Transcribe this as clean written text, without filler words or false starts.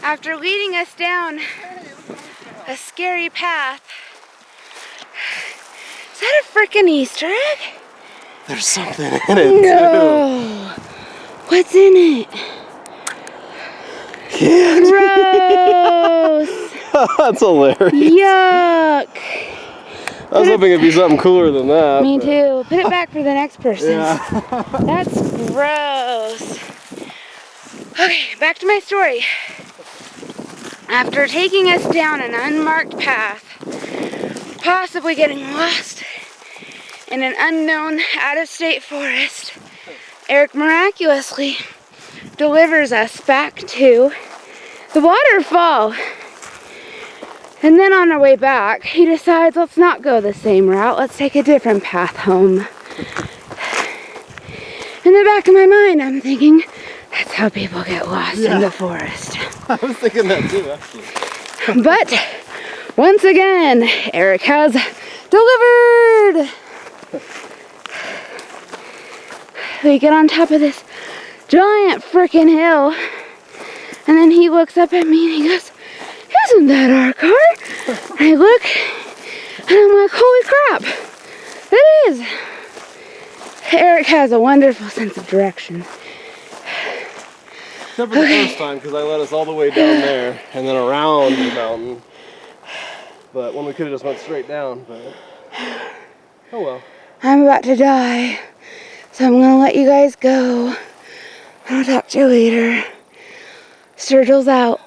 After leading us down a scary path. Is that a frickin' Easter egg? There's something in it, no. Too. What's in it? Candy. Gross. That's hilarious. Yuck. I was hoping it'd be something cooler than that. Me too. Put it back for the next person. Yeah. That's gross. Okay, back to my story. After taking us down an unmarked path, possibly getting lost in an unknown out-of-state forest, Eric miraculously delivers us back to the waterfall. And then on our way back, he decides, let's not go the same route, let's take a different path home. In the back of my mind, I'm thinking, that's how people get lost in the forest. I was thinking that too, actually. But, once again, Eric has delivered! We get on top of this giant frickin' hill, and then he looks up at me and he goes, isn't that our car? And I look, and I'm like, holy crap, it is. Eric has a wonderful sense of direction. Except for the first time, because I led us all the way down there, and then around the mountain. But when we could have just went straight down, but oh well. I'm about to die, so I'm gonna let you guys go. I'll talk to you later. Sturgill's out.